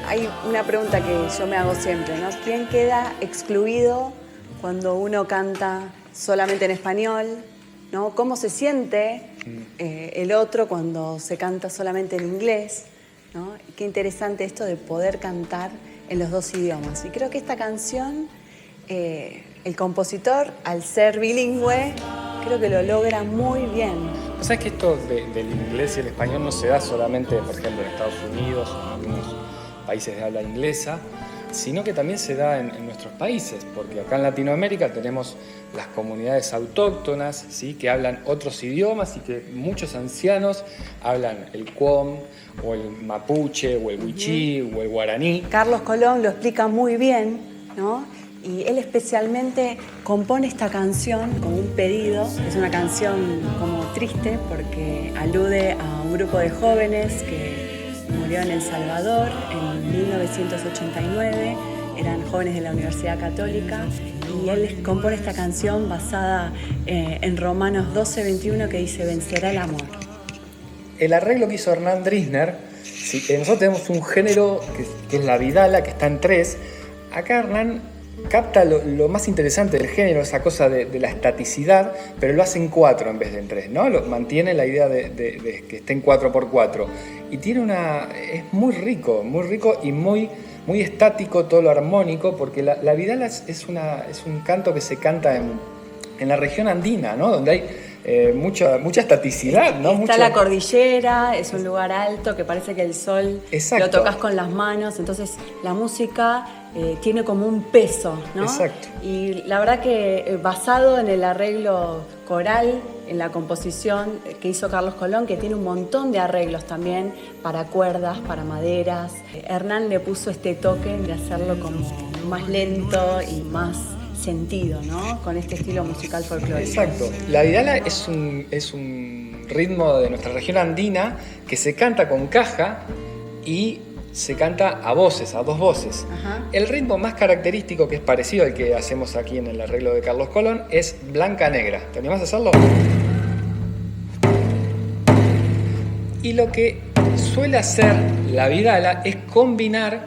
Hay una pregunta que yo me hago siempre, ¿no? ¿Quién queda excluido cuando uno canta solamente en español? ¿No? ¿Cómo se siente el otro cuando se canta solamente en inglés? ¿No? Qué interesante esto de poder cantar en los dos idiomas. Y creo que esta canción, el compositor, al ser bilingüe, creo que lo logra muy bien. O sea, que esto del inglés y el español no se da solamente, por ejemplo, en Estados Unidos o en algunos países de habla inglesa, sino que también se da en nuestros países, porque acá en Latinoamérica tenemos las comunidades autóctonas, ¿sí?, que hablan otros idiomas y que muchos ancianos hablan el cuom, o el mapuche, o el wichí, o el guaraní. Carlos Colón lo explica muy bien, ¿no? Y él especialmente compone esta canción como un pedido. Es una canción como triste porque alude a un grupo de jóvenes que murió en El Salvador en 1989, eran jóvenes de la Universidad Católica, y él compone esta canción basada en Romanos 12:21, que dice: vencerá el amor. El arreglo que hizo Hernán Drisner, nosotros tenemos un género que es la vidala, que está en 3. Acá Hernán capta lo más interesante del género, esa cosa de la estaticidad, pero lo hace en 4 en vez de en 3, ¿no? Mantiene la idea de que esté en 4x4. Y tiene es muy rico y muy estático todo lo armónico, porque la vidala es un canto que se canta en la región andina, ¿no? Donde hay mucha estaticidad, ¿no? Está la cordillera, es un lugar alto que parece que el sol lo tocas con las manos, entonces la música tiene como un peso, ¿no? Exacto. Y la verdad que basado en el arreglo coral, en la composición que hizo Carlos Colón, que tiene un montón de arreglos también para cuerdas, para maderas, Hernán le puso este toque de hacerlo como más lento y más sentido, ¿no? Con este estilo musical folclórico. Exacto. La vidala es un ritmo de nuestra región andina que se canta con caja y se canta a voces, a 2 voces. Ajá. El ritmo más característico, que es parecido al que hacemos aquí en el arreglo de Carlos Colón, es blanca-negra. ¿Te animás a hacerlo? Y lo que suele hacer la vidala es combinar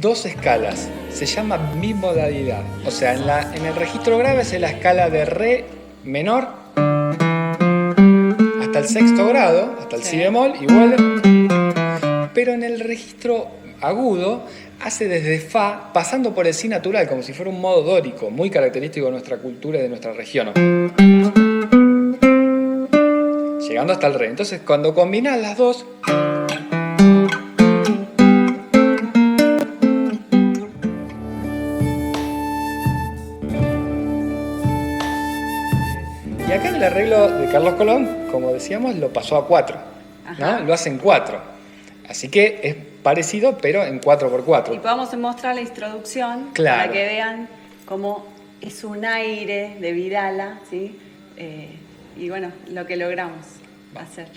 2 escalas. Se llama bimodalidad. O sea, en el registro grave es la escala de re menor hasta el 6º grado, hasta el si bemol, y vuelve. Pero en el registro agudo hace desde fa, pasando por el si natural, como si fuera un modo dórico, muy característico de nuestra cultura y de nuestra región, llegando hasta el re. Entonces, cuando combinas las 2, y acá en el arreglo de Carlos Colón, como decíamos, lo pasó a 4, ¿no? Lo hace en 4. Así que es parecido, pero en 4x4. Y podemos mostrar la introducción, claro, para que vean cómo es un aire de vidala, ¿sí? Y bueno, lo que logramos hacer.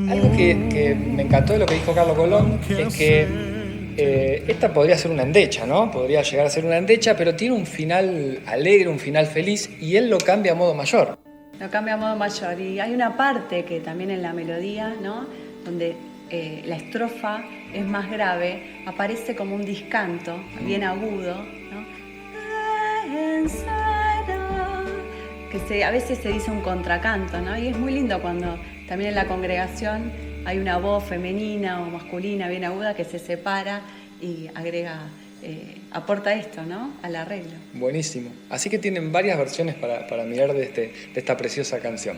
Algo que me encantó de lo que dijo Carlos Colón es que esta podría ser una endecha, ¿no? Podría llegar a ser una endecha, pero tiene un final alegre, un final feliz, y él lo cambia a modo mayor. Lo cambia a modo mayor. Y hay una parte que también en la melodía, ¿no? Donde la estrofa es más grave, aparece como un discanto, bien agudo, ¿no? Que a veces se dice un contracanto, ¿no? Y es muy lindo cuando también en la congregación hay una voz femenina o masculina bien aguda que se separa y agrega, aporta esto, ¿no? Al arreglo. Buenísimo. Así que tienen varias versiones para mirar de esta preciosa canción.